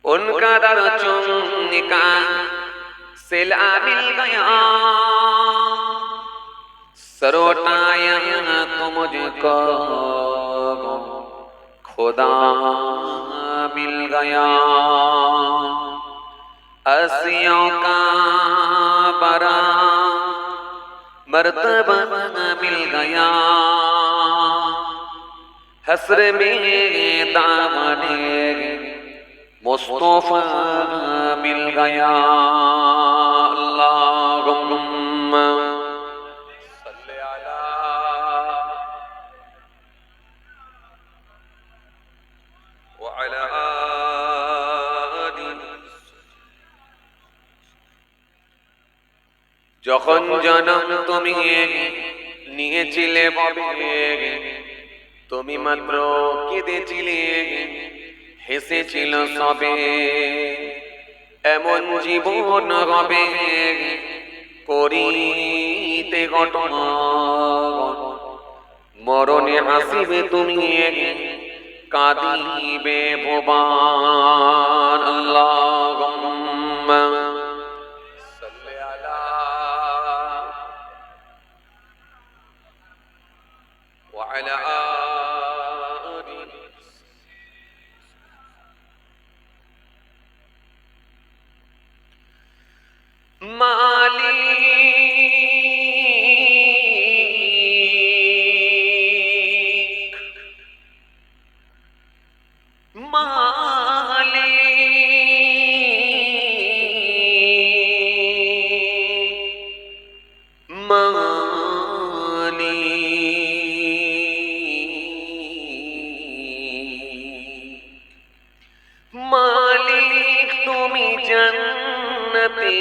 उनका दर चुमने का सिला मिल गया, सरोटाया तो मुझको खुदा मिल गया। अस्सियों का बड़ा मर्तबा मिल गया, हसर में दामने मुस्तफा मिल गया। अल्लाहुम्मा सल्ली अला व अला आलि। যখন জনম তুমি নিয়েছিলে ববে, তুমি মাত্র কেঁদেছিলে, হেসেছিল সবে। এমন জীবন হবে করিতে গঠন, মরণে হাসিবে তুমি, কাঁদিবে ভুবন। আল্লাহুম্মা সাল্লি আলা ওয়া আলা আলি। মালিক মালিক মালিক মালিক তুমি জান্নাতে,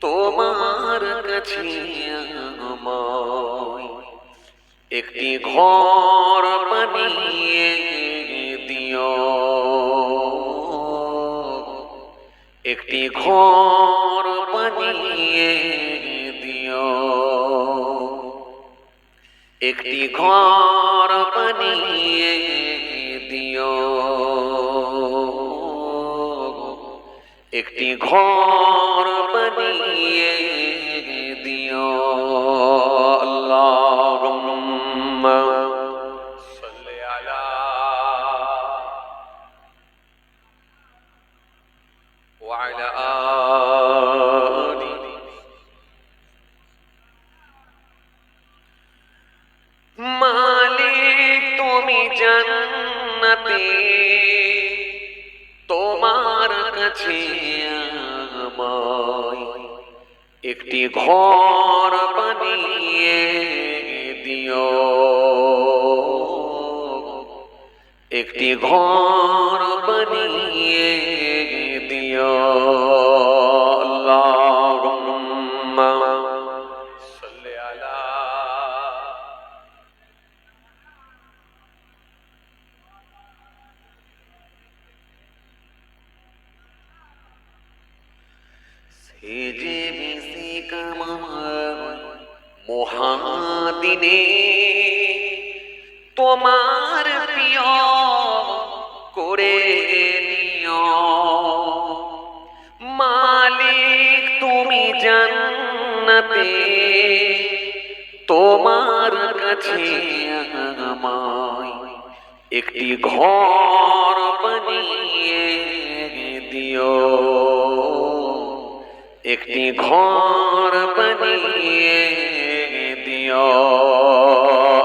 তোমার কাছে আমায় একটি ঘর বানিয়ে দিও, একটি ঘর বানিয়ে দিও, একটি ঘর বানিয়ে দিও, একটি ঘর বানিয়ে দিও। আল্লাহুম্মা সাল্লি আলা ওয়া আলা আলি। মালিক তুমি জান্নাতে, তোমার কাছে আমায় একটি ঘর বানিয়ে দিও, একটি ঘর বানিয়ে দিও। আল্লাহুম্মা সাল্লি আলা সেজে বেশি কামার মহাদিনে, তোমার প্রিয় করে নিও। মালিক তুমি জান্নাতে, তোমার কাছে আমায় একটি ঘর বানিয়ে দিও, একটি ঘর বানিয়ে দিও।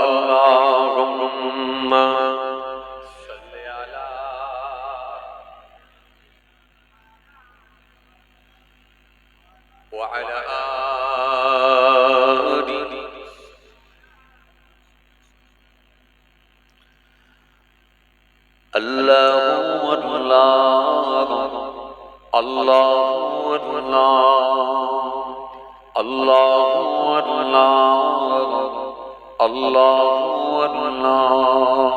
আল্লাহুম্মা সাল্লি আলা ওয়া আলা আলি। আল্লাহু আল্লাহ আল্লাহু আল্লাহ আল্লাহু আল্লাহ আল্লাহু আল্লাহ।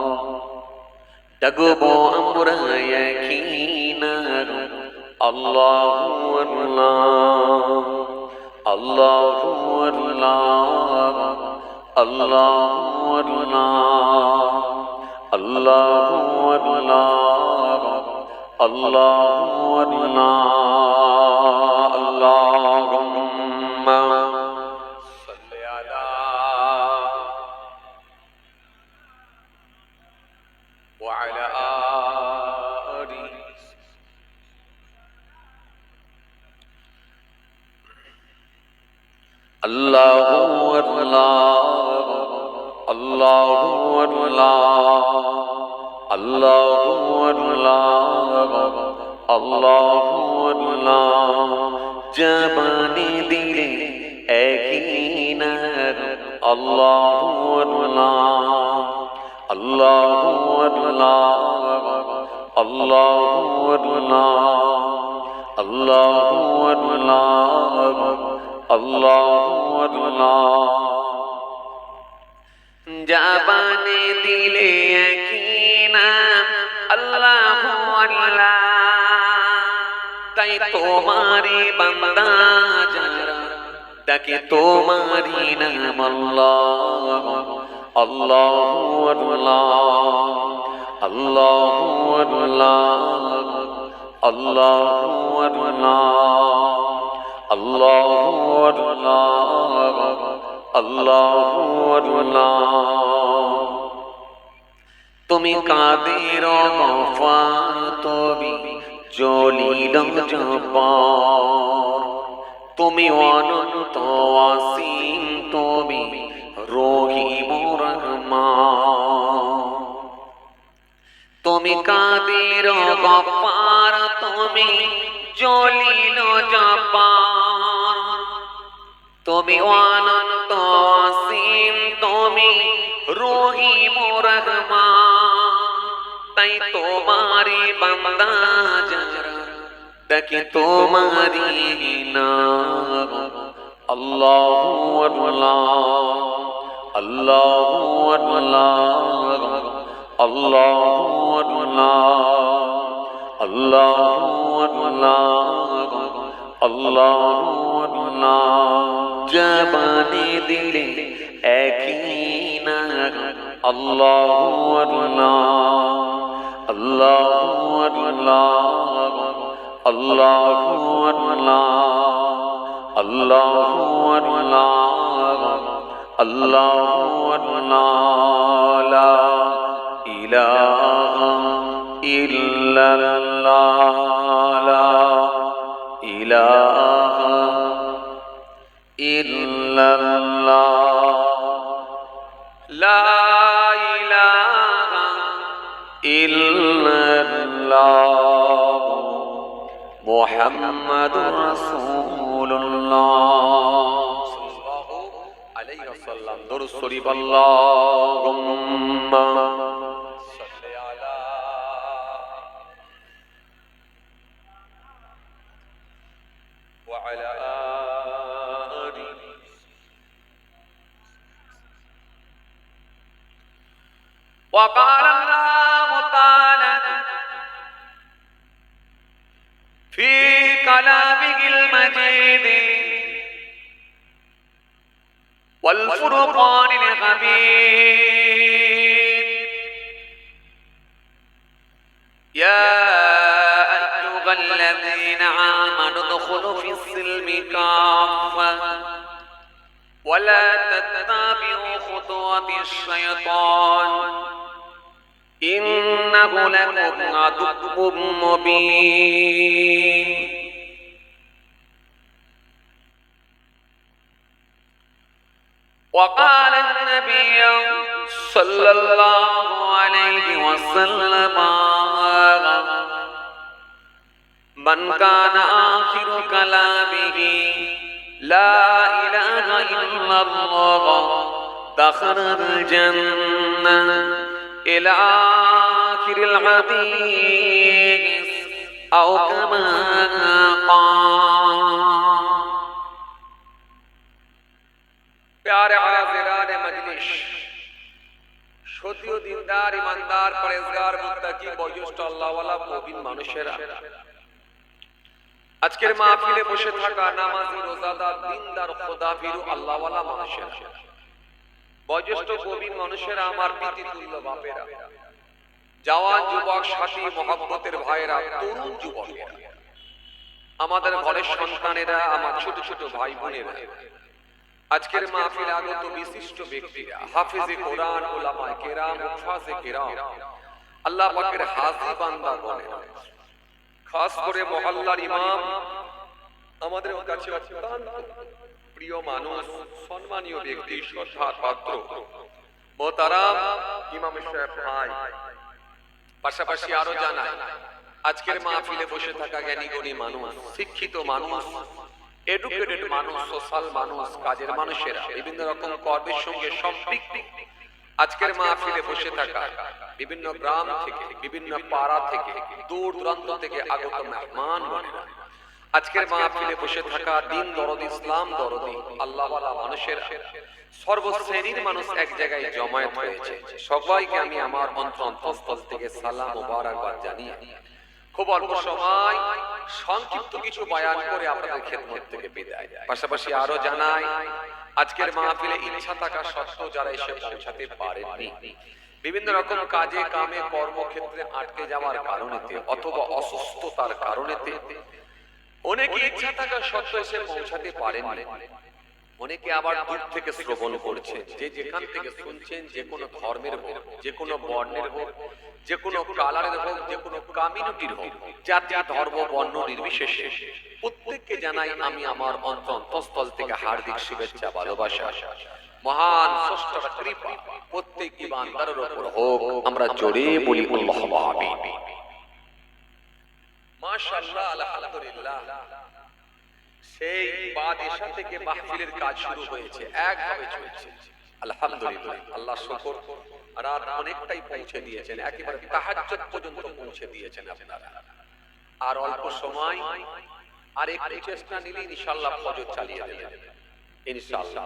ডাকবো আমরা ইয়াকিনার আল্লাহু আল্লাহ আল্লাহু আল্লাহ আল্লাহু আল্লাহ আল্লাহু আল্লাহ আল্লাহু আল্লাহ আল্লাহুম্মা সাল্লি আলা ওয়া আলা আলি আল্লাহু আল্লাহ আল্লাহু আল্লাহ আল্লাহু আল্লাহ আল্লাহু আল্লাহ জবানে দিলে একই নাম আল্লাহু আল্লাহ আল্লাহু আল্লাহ আল্লাহু আল্লাহ আল্লাহু আল্লাহ আল্লাহু আল্লাহ জবানে দিলে একই নাম আল্লাহু আল্লাহ তাই তোমারি বান্দা যারা ডাকে তোমারি নাম আল্লাহ আল্লাহু আল্লাহ আল্লাহু আল্লাহ আল্লাহু আল্লাহ আল্লাহু আল্লাহ আল্লাহু আল্লাহ তুমি কাদের গফার তুমি জলিল জব্বার তুমি অনন্ত অসীম তুমি রহিম রহমান তুমি কাদের গফার তুমি জলিল জব্বার তুমি অনন্ত অসীম তুমি রহিম রহমান তাই তোমারি বান্দা যারা ডাকে তোমারি নাম আল্লাহু আল্লাহ আল্লাহু আল্লাহ আল্লাহু আল্লাহ আল্লাহু আল্লাহ আল্লাহু আল্লাহ জবানে দিলে একই নাম আল্লাহু আল্লাহ আল্লাহু আল্লাহ আল্লাহু আল্লাহ আল্লাহু আল্লাহ আল্লাহু আল্লাহ লা ইলাহা ইল্লাল্লাহ লা ইলাহা ইল্লাল্লাহ লা ইলাহা ইল্লাল্লাহ মুহাম্মাদুর রাসূলুল্লাহ সাল্লাল্লাহু আলাইহি ওয়াসাল্লাম দরুদ শরীফ আল্লাহুম্মা সাল্লি আলা ওয়া আলা আলি ওয়া ক্বালা আল্লাহু তাআলা ফি কালামিহিল মাজিদ ওয়াল ফুরকানিল হামিদ ইয়া আইয়ুহাল্লাযীনা আমানু উদখুলু ফিস-সিলমি কাফা ওয়া লা তাত্তাবি'উ খুতুওয়াতিশ শাইতান ইন্নাহু লাকুম আদুwwুম মুবিন وقال النبي صلى الله عليه وسلم من كان آخر كلامه لا إله إلا الله دخل الجنة إلى آخر الحديث أو كما قال प्यारे हाज़िरान मजलिस সত্যিও দিনদার ইমানদার পরেজগার মুত্তাকি বয়োজ্যেষ্ঠ আল্লাহওয়ালা মুমিন মানুষেরা আজকের মাহফিলে বসে থাকা নামাজি রোজাদার দিনদার খোদাভীরু আল্লাহওয়ালা মানুষেরা বয়োজ্যেষ্ঠ মুমিন মানুষেরা আমার পিতৃতুল্য বাপেরা জওয়ান যুবক সাথী মহব্বতের ভাইরা, তরুণ যুবকেরা, আমাদের ঘরের সন্তানেরা, আমার ছোট ছোট ভাই বোনেরা, আজকের মাহফিলে আগত বিশিষ্ট ব্যক্তিরা, হাফেজে কোরআন, উলামায়ে কেরাম, মুফাজ্জে কেরাম, আল্লাহ পাকের হাজী বান্দাগণেরা, খাস করে মহল্লার ইমাম, আমাদের কাছে অত্যন্ত প্রিয় মানুষ, সম্মানীয় ব্যক্তি, শ্রদ্ধার পাত্র মোহতারাম ইমাম সাহেব ভাই, পাশাপাশি আরো জানাই আজকের মাহফিলে বসে থাকা জ্ঞানী গুণী মানুষ, শিক্ষিত মানুষ, এডুকেটেড মানুষ, সোশ্যাল মানুষ, কাজের মানুষেরা, বিভিন্ন রকম কর্মের সঙ্গে সম্পৃক্ত আজকের মাহফিলে বসে থাকা বিভিন্ন গ্রাম থেকে, বিভিন্ন পাড়া থেকে, দূর দূরান্ত থেকে আগত মেহমান বোনেরা, আজকের মাহফিলে বসে থাকা দিন দরদি, ইসলাম দরদি, আল্লাহওয়ালা মানুষেরা, সর্বশ্রেণীর মানুষ এক জায়গায় জমায়েত হয়েছে। সবাইকে আমি আমার অন্তঃস্থল থেকে সালাম ও মুবারকবাদ জানিয়ে খুব অল্প সময় সংক্ষিপ্ত কিছু বয়ান করে আপনাদের খেদমত থেকে বিদায়। পাশাপাশি আরো জানাই আজকের মাহফিলে ইচ্ছা থাকা সত্ত্বেও যারা এসে পৌঁছাতে পারেননি, বিভিন্ন রকম কাজে কামে কর্মক্ষেত্রে আটকে যাওয়ার কারণেতে অথবা অসুস্থতার কারণেতে অনেকে ইচ্ছা থাকা সত্ত্বেও এসে পৌঁছাতে পারেননি, অনেকে আবার দূর থেকে শ্রবণ করছেন। যে যেখান থেকে শুনছেন, যে কোনো ধর্মের হোক, যে কোনো বর্ণের হোক, যে কোনো কালারের হোক, যে কোনো কমিউনিটির হোক, জাতি ধর্ম বর্ণ নির্বিশেষে প্রত্যেককে জানাই আমি আমার অন্তঃস্থল থেকে হার্দিক শুভেচ্ছা, ভালোবাসা। মহান স্রষ্টার কৃপা প্রত্যেক ঈমানদারের উপর হোক, আমরা জোরে বলি আল্লাহুম্মা আমিন। মাশাআল্লাহ, আলহামদুলিল্লাহ। সেই বাদশা থেকে মাহফিলের কাজ শুরু হয়েছে, একভাবে চলছে আলহামদুলিল্লাহ। আল্লাহ শুকর, রাত অনেকটাই পৌঁছে দিয়েছেন, একেবারে তাহাজ্জুদ পর্যন্ত পৌঁছে দিয়েছেন আপনারা। আর অল্প সময়, আর একটু চেষ্টা নিলে ইনশাআল্লাহ ফজর চালিয়ে দেবেন ইনশাআল্লাহ।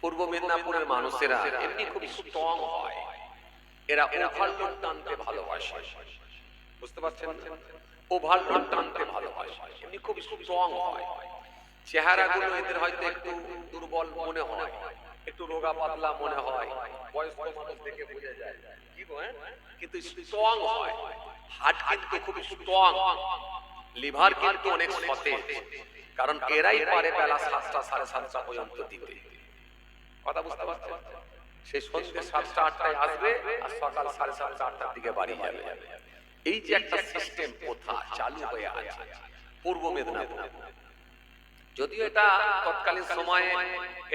পূর্ব মেদিনীপুরের মানুষেরা এমনি খুব স্ট্রং হয়, এরা ওভারলোড টানতে ভালোবাসে, বুঝতে পারছেন? ওভারলোড টানতে ভালোবাসে, এমনি খুব স্ট্রং হয়। চেহারাগুলো এদের হয়তো একটু দুর্বল মনে হয়, একটু রোগা পাতলা মনে হয়, বয়স্ক মানুষ দেখে বোঝা যায়, কি বলেন? কিন্তু স্ট্রং হয়, হার্ট কিন্তু খুব স্ট্রং, লিভার কিন্তু অনেক সতেজ, কারণ এরাই পারে বেলা 7টা 7:30 পর্যন্ত দিতে। কথা বুঝতে পারছেন? সেই সন্ধ্যে 7টা 8টায় আসবে আর সকাল 7:30 8টার দিকে বাড়ি যাবে। এই যে একটা সিস্টেম প্রথা চালু হয়ে আছে পূর্ব মেদিনীপুর, যদিও এটা তৎকালীন সময়ে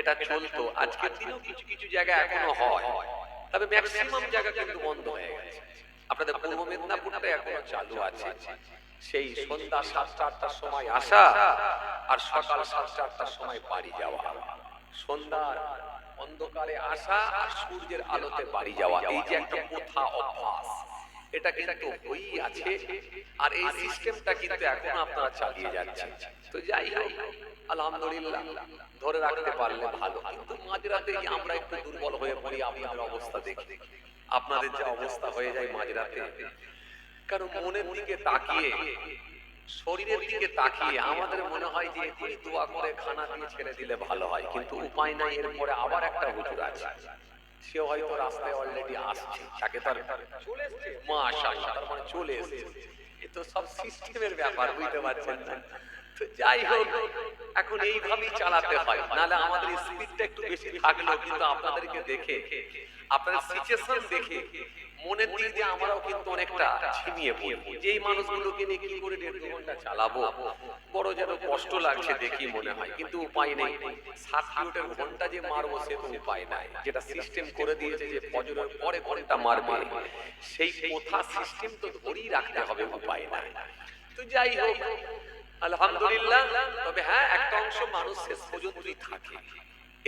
এটা চলতো, আজকের দিনেও কিছু কিছু জায়গা এখনো হয়, তবে ম্যাক্সিমাম জায়গা কিন্তু বন্ধ হয়ে গেছে। আপনাদের পূর্ব মেদিনীপুরটা এখনো চালু আছে। সেই সন্ধ্যা 7টা 8টার সময় আসা আর সকাল 7টা 8টার সময় বাড়ি যাওয়া, সন্ধ্যার অন্ধকারে আসা আর সূর্যের আলোতে বাড়ি যাওয়া, এই যে একটা প্রথা অভ্যাস, এটা কিন্তু হয়েই আছে। আর এই সিস্টেমটা কিন্তু এখন আপনারা চালিয়ে যাচ্ছেন। তো যাই হোক, আলহামদুলিল্লাহ, ধরে রাখতে পারলে ভালো। কিন্তু মাঝরাতে আমরা একটু দুর্বল হয়ে পড়ি, আপনাদের অবস্থা দেখি, আপনাদের যে অবস্থা হয়ে যায় মাঝরাতে, কারণ মনের দিকে তাকিয়ে, শরীরের দিকে তাকিয়ে আমাদের মনে হয় যে এখনই দোয়া করে খানা দিয়ে ছেড়ে দিলে ভালো হয়, কিন্তু উপায় নাই। এরপরে আবার একটা হুজুর আছে, সে হয়তো রাস্তায় অলরেডি আসছে, তাকে তার চলে এসেছে, মাশাআল্লাহ, তার মানে চলে এসেছে। এ তো সব সিস্টেমের ব্যাপার, বুঝতে পারছেন না? তো যাই হোক, এখন এইভাবেই চালাতে হয়, নাহলে আমাদের স্পিডটা একটু বেশি থাকলেও কিন্তু আপনাদেরকে দেখে, আপনাদের সিচুয়েশন দেখে মনের দিক দিয়ে আমরাও কিন্তু অনেকটা ঝিমিয়ে পড়ি, যে এই মানুষগুলোকে নিয়ে কি করে 1.5 ঘন্টা চালাবো, বড় যেন কষ্ট লাগছে দেখি মনে হয়, কিন্তু উপায় নেই। 7 কিলোমিটার ঘন্টা যে মারবো সে তো উপায় নাই, যেটা সিস্টেম করে দিয়েছে যে ফজরের পরে ঘন্টা মারবে, সেই প্রথা সিস্টেম তো ধরেই রাখতে হবে, উপায় নাই। তো যাই হোক, আলহামদুলিল্লাহ। তবে হ্যাঁ, একটা অংশ মানুষ শেষ পর্যন্তই থাকে।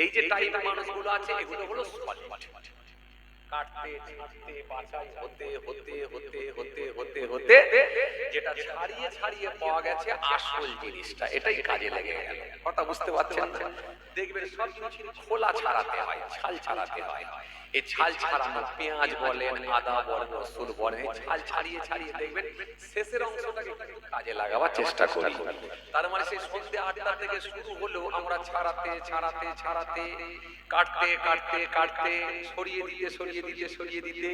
এই যে টাইপের মানুষগুলো আছে, এগুলো হলো সলিড, কাটতে ছাড়তে বাছাই হতে হতে হতে হতে হতে হতে যেটা ছাড়িয়ে ছাড়িয়ে পাওয়া গেছে আসল জিনিসটা, এটাই কাজে লেগে গেল। কথা বুঝতে পারছেন? দেখবেন সব জিনিস খোলা ছাড়াতে হয়, ছাল ছাড়াতে হয়। এই ছাল ছাড়ানো, পেঁয়াজ বলেন, আদা বলেন, রসুন বলেন, এই ছাল ছাড়িয়ে ছাড়িয়ে দেখবেন শেষের অংশটাকে কিন্তু কাজে লাগাবার চেষ্টা করি। তার মানে সেই সন্ধ্যে 8টা থেকে শুরু হলেও আমরা ছাড়াতে ছাড়াতে ছাড়াতে, কাটতে কাটতে কাটতে, সরিয়ে দিতে সরিয়ে দিতে সরিয়ে দিতে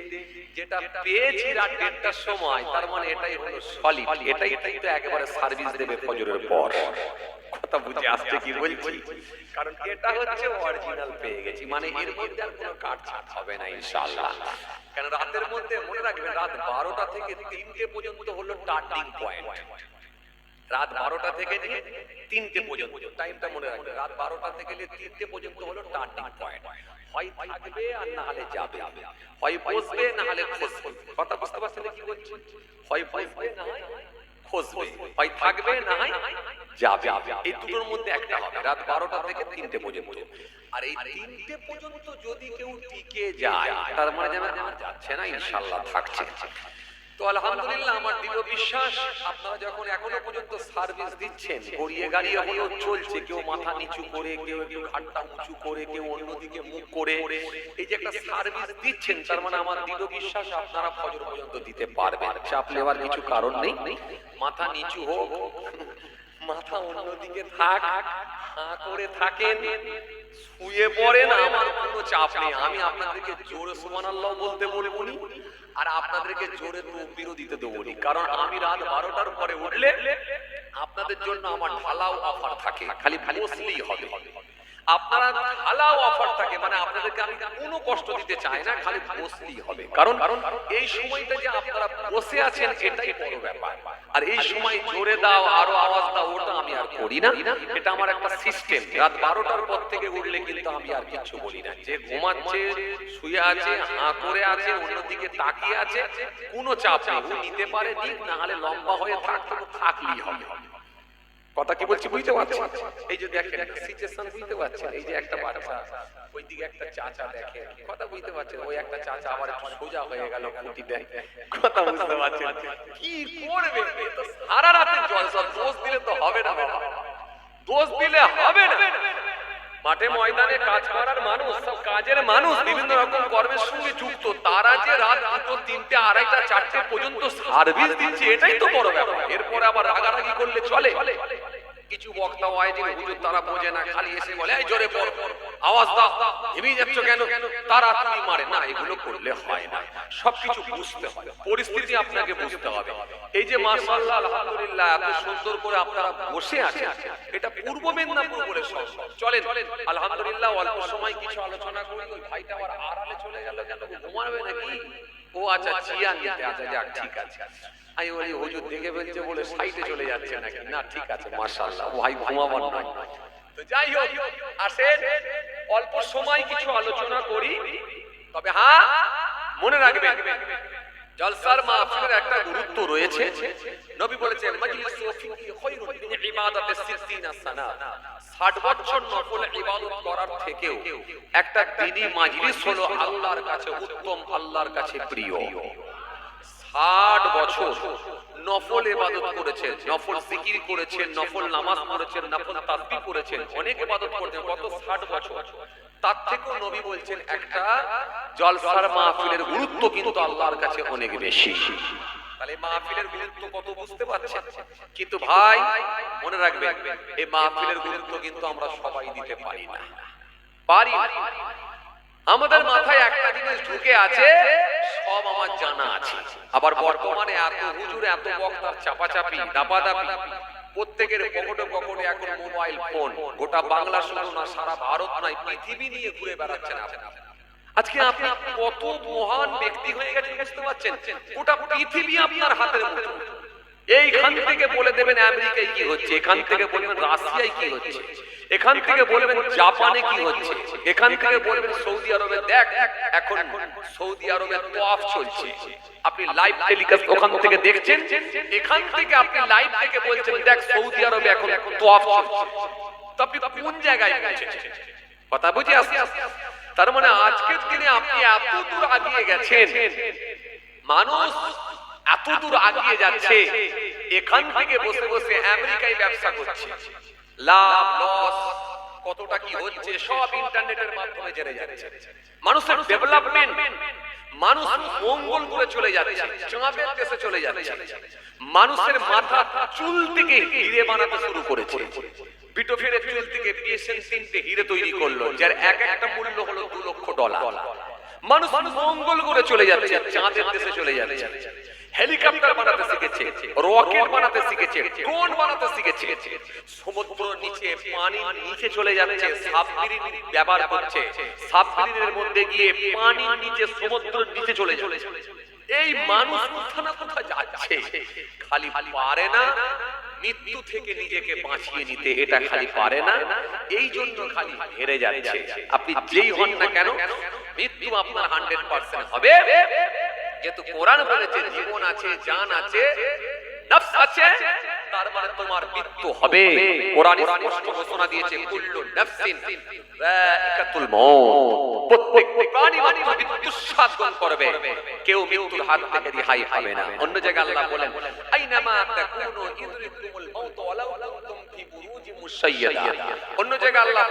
যেটা পেয়েছি রাত 1টার সময়, তার মানে এটাই হলো সলিড। এটাই কিন্তু একেবারে সার্ভিস দেবে ফজরের পর। কথা বুঝে আসছে কি বলছি? কারণ এটা হচ্ছে অরিজিনাল পেয়ে গেছি, মানে এর মধ্যে আর কোনো কাটছাট হবে না ইনশাআল্লাহ। কারণ রাতের মধ্যে মনে রাখবেন, রাত 12টা থেকে 3টে পর্যন্ত হলো টার্নিং পয়েন্ট। রাত 12টা থেকে নিয়ে 3টে পর্যন্ত টাইমটা মনে রাখবেন। রাত 12টা থেকে নিয়ে 3টে পর্যন্ত হলো টার্নিং পয়েন্ট। হয় থাকবে আর না হলে যাবে, হয় বসবে না হলে খসবে। কথা বুঝতে পারছেন কি বলছি? হয় বসবে না হয় খসবে, হয় থাকবে না হয় যাবে। এই দুটোর মধ্যে একটা হবে রাত 12টা থেকে 3টে পর্যন্ত। আর এই 3টে পর্যন্ত যদি কেউ টিকে যায়, তার মানে যাচ্ছে না, ইনশাআল্লাহ থাকছে। তো আলহামদুলিল্লাহ, আমার দৃঢ় বিশ্বাস আপনারা যখন এখনো পর্যন্ত সার্ভিস দিচ্ছেন, গড়িয়ে গাড়িয়ে হলেও চলছে, কেউ মাথা নিচু করে, কেউ একটু ঘাটটা উঁচু করে, কেউ অন্যদিকে মুখ করে, এই যে একটা সার্ভিস দিচ্ছেন, তার মানে আমার দৃঢ় বিশ্বাস আপনারা ফজর পর্যন্ত দিতে পারবেন। চাপ নেওয়ার কিছু কারণ নেই। মাথা নিচু হোক, মাথা অন্যদিকে থাক, হাঁ করে থাকেন, শুয়ে পড়েন, আমার কোনো চাপ নেই। আমি আপনাদেরকে জোরে সুবহানাল্লাহ বলতে বলবো নি, আর আপনাদেরকে জোরে তাকবীরও দিতে দেবো নি। কারণ আমি রাত 12টার পরে উঠলে আপনাদের জন্য আমার ঢালাও অফার থাকে, খালি বসলেই হবে। আপনারা ঢালাও অফার থাকে, মানে আপনাদেরকে আমি কোনো কষ্ট দিতে চাই না, খালি বসলেই হবে। কারণ এই সময়টা যে আপনারা বসে আছেন এটাই বড় ব্যাপার। আর এই সময় জোরে দাও, আরো আওয়াজ দাও, ওটা আমি আর করি না। এটা আমার একটা সিস্টেম। রাত 12টার পর থেকে উঠলে কিন্তু আমি আর কিছু বলি না। যে ঘুমাচ্ছে, শুয়ে আছে, হাঁ করে আছে, অন্যদিকে তাকিয়ে আছে, কোনো চাপ নেই। ও নিতে পারে দিক, না হলে লম্বা হয়ে থাকলেই হবে। কথা কি বলছি বুঝতে পারছেন? এই যে দেখেন সিচুয়েশন বুঝতে পারছেন? এই যে একটা বাচ্চা, ওইদিকে একটা চাচা দেখেন, কথা বুঝতে পারছেন? ওই একটা চাচা আবার একটু সোজা হয়ে গেল খুঁটি দেয়, কথা বুঝতে পারছেন? কি করবে? তো সারা রাতে জলসা, দোষ দিলে তো হবে না বাবা, দোষ দিলে হবে না। মাঠে ময়দানে কাজ করার মানুষ, সব কাজের মানুষ, বিভিন্ন রকম কর্মের সঙ্গে যুক্ত, তারা যে রাত 2টো 3টে 2:30টা 4টে পর্যন্ত সার্ভিস দিচ্ছে, এটাই তো বড় ব্যাপার। এরপরে আবার রাগারাগি করলে চলে? কিছু বক্তা ওয়াইজি হুজুর তারা বোঝে না, খালি এসে বলে এই জোরে পড়, আওয়াজ দাও, ঘেমে যাচ্ছ কেন, তারা তুমি মারে না। এগুলো করলে হয় না, সবকিছু বুঝতে হয়, পরিস্থিতি আপনাকে বুঝতে হবে। এই যে মাশাআল্লাহ আলহামদুলিল্লাহ এত সুন্দর করে আপনারা বসে আছেন, এটা পূর্ব মেদিনীপুর বলে সম্ভব। চলেন আলহামদুলিল্লাহ অল্প সময় কিছু আলোচনা করি। ওই ভাইটা আবার আড়ালে চলে গেল কেন, ঘুমাবে নাকি? ও আচ্ছা চিয়া নিতে, আচ্ছা যাক ঠিক আছে। আমি বলি হুজুর দেখে ফেলছে বলে সাইডে চলে যাচ্ছে নাকি? না ঠিক আছে মাশাআল্লাহ, ভাই ঘুমাবার নয়। তো যাই হোক, আসেন অল্প সময় কিছু আলোচনা করি। তবে হ্যাঁ মনে রাখবেন, জলসার মাহফিলের একটা গুরুত্ব রয়েছে। নবী বলেছেন মাজলিসু ফিহি খায়রুন মিন ইবাদাতি 60 সানা, 60 বছর নফল ইবাদত করার থেকেও একটা দ্বীনি মাজলিস হলো আল্লাহর কাছে উত্তম, আল্লাহর কাছে প্রিয়। 60 বছর নফল ইবাদত করেছেন, নফল জিকির করেছেন, নফল নামাজ পড়েছেন, নফল তাসবিহ করেছেন, অনেক ইবাদত করেছেন, কত 60 বছর। তার থেকেও নবী বলছেন একটা জলসার মাহফিলের গুরুত্ব কিন্তু আল্লাহর কাছে অনেক বেশি। তাহলে মাহফিলের গুরুত্ব কত বুঝতে পারছেন? কিন্তু ভাই মনে রাখবেন, এই মাহফিলের গুরুত্ব কিন্তু আমরা সবাই দিতে পারি না। পারি আমাদের মাথায় একটা জিনিস ঢুকে আছে, সব আমার জানা আছে। আবার বর্তমানে এত হুজুর, এত বক্তার চাপাচাপি, দাপাদাপি, প্রত্যেকের পকেটে পকেটে এখন মোবাইল ফোন। গোটা বাংলা শুধু না, সারা ভারত নয়, পৃথিবী নিয়ে ঘুরে বেড়াচ্ছেন আপনি। আজকে আপনি কত মহান ব্যক্তি হয়ে গেছেন বুঝতে পারছেন? গোটা পৃথিবী আপনার হাতের মুঠোয়। এইখান থেকে বলে দেবেন আমেরিকায় কি হচ্ছে, এখান থেকে বলবেন রাশিয়ায় কি হচ্ছে, এখান থেকে বলবেন জাপানে কি হচ্ছে, এখান থেকে বলবেন সৌদি আরবে দেখ এখন সৌদি আরবে তোয়াফ চলছে, আপনি লাইভ টেলিকাস্ট ওখান থেকে দেখছেন। এখান থেকে আপনি লাইভ থেকে বলছেন দেখ সৌদি আরবে এখন তোয়াফ চলছে। তো আপনি কোন জায়গায় পৌঁছেছেন? কথা বুঝে আসছে? তার মানে আজকের দিনে আপনি এত দূর আগিয়ে গেছেন, মানুষ এত দূর আগিয়ে যাচ্ছে, এখান থেকে বসে বসে আমেরিকায় ব্যবসা করছে, লাভ লস কতটা কি হচ্ছে সব ইন্টারনেটের মাধ্যমে জেনে যাচ্ছে। মানুষের ডেভেলপমেন্ট, মানুষ মঙ্গল করে চলে যাচ্ছে, চাঁদের দেশে চলে যাচ্ছে। মানুষের মাথা চুল থেকে হিরে বানাতে শুরু করেছে। বিটোফের চুল থেকে পিএসএন 3টে হিরে তৈরি করলো, যার এক একটা মূল্য হলো $2 লক্ষ। মানুষ মঙ্গল করে চলে যাচ্ছে, চাঁদের দেশে চলে যাচ্ছে। হেলিকপ্টার বানাতে শিখেছে, রকেট বানাতে শিখেছে, ড্রোন বানাতে শিখেছে। সমুদ্র নিচে, পানির নিচে চলে যাচ্ছে, সাবমেরিন ব্যবহার করছে। সাবমেরিনের মধ্যে গিয়ে পানির নিচে, সমুদ্রের নিচে চলে যাচ্ছে। এই মানুষ কোথা না কোথা যাচ্ছে, খালি পারে না মৃত্যু থেকে নিজেকে বাঁচিয়ে নিতে, এটা খালি পারে না, এই জন্য খালি হেরে যাচ্ছে। আপনি যেই হন না কেন, মৃত্যু আপনার 100% হবে। যেহেতু কোরআন বলেছে জীবন আছে, জান আছে, নফস আছে, তার মানে তোমার মৃত্যু হবে। কোরআন স্পষ্ট ঘোষণা দিয়েছে কুল্লু নাফসিন যায়িকাতুল মউত, প্রত্যেক প্রাণী মাত্র মৃত্যু সাধন করবে, কেউ মৃত্যুর হাত থেকে রেহাই পাবে না। অন্য জায়গায় আল্লাহ বলেন আইনামা তাকুনু ইদরিকুমুল মাউত ওয়ালাউ কুনতুম ফি বুরুজিন মুশাইয়াদা। অন্য জায়গায় আল্লাহ